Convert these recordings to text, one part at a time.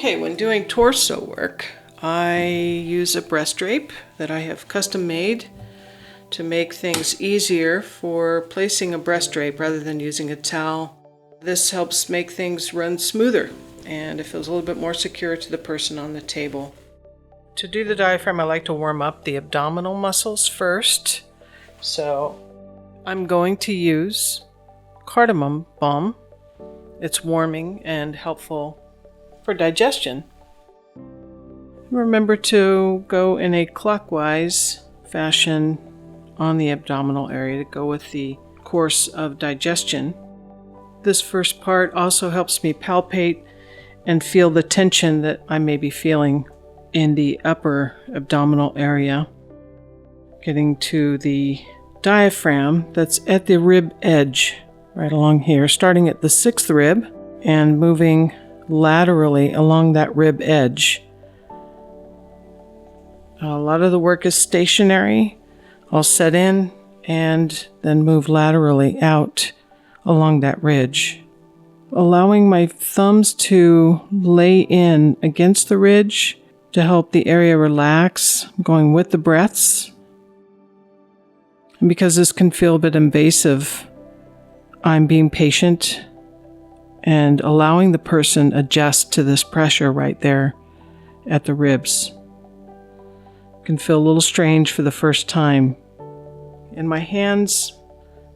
Okay, when doing torso work, I use a breast drape that I have custom made to make things easier for placing a breast drape rather than using a towel. This helps make things run smoother and it feels a little bit more secure to the person on the table. To do the diaphragm, I like to warm up the abdominal muscles first. So I'm going to use cardamom balm. It's warming and helpful for digestion. Remember to go in a clockwise fashion on the abdominal area to go with the course of digestion. This first part also helps me palpate and feel the tension that I may be feeling in the upper abdominal area. Getting to the diaphragm that's at the rib edge, right along here, starting at the 6th rib and moving laterally along that rib edge. A lot of the work is stationary. I'll set in and then move laterally out along that ridge, allowing my thumbs to lay in against the ridge to help the area relax, going with the breaths. And because this can feel a bit invasive, I'm being patient and allowing the person adjust to this pressure right there at the ribs. It can feel a little strange for the first time. In my hands,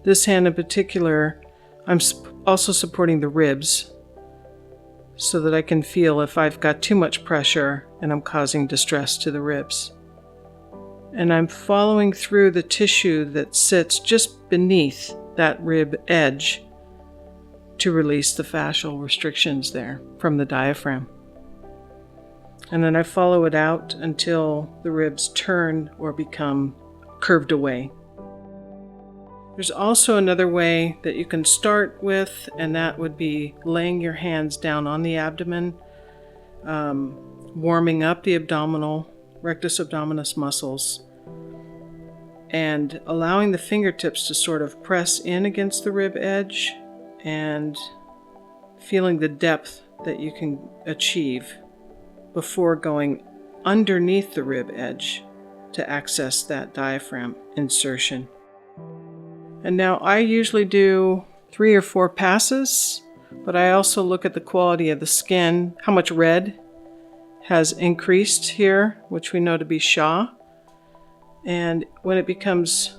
this hand in particular, I'm also supporting the ribs so that I can feel if I've got too much pressure and I'm causing distress to the ribs. And I'm following through the tissue that sits just beneath that rib edge to release the fascial restrictions there from the diaphragm. And then I follow it out until the ribs turn or become curved away. There's also another way that you can start with, and that would be laying your hands down on the abdomen, warming up the abdominal, rectus abdominis muscles, and allowing the fingertips to sort of press in against the rib edge and feeling the depth that you can achieve before going underneath the rib edge to access that diaphragm insertion. And now I usually do 3 or 4 passes, but I also look at the quality of the skin, how much red has increased here, which we know to be Shaw. And when it becomes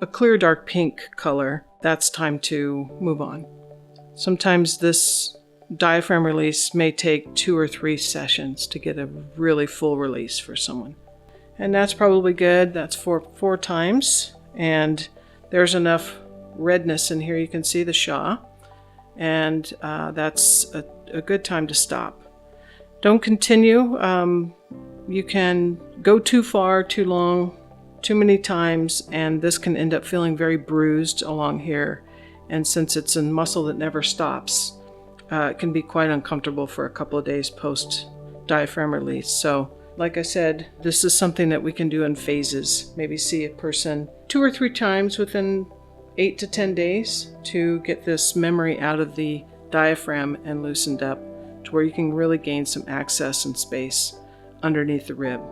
a clear dark pink color, that's time to move on. Sometimes this diaphragm release may take 2 or 3 sessions to get a really full release for someone. And that's probably good. That's 4 times. And there's enough redness in here. You can see the Shaw. And that's a good time to stop. Don't continue. You can go too far, too long, too many times, and this can end up feeling very bruised along here. And since it's a muscle that never stops, it can be quite uncomfortable for a couple of days post diaphragm release. So, like I said, this is something that we can do in phases. Maybe see a person 2 or 3 times within 8 to 10 days to get this memory out of the diaphragm and loosened up to where you can really gain some access and space underneath the rib.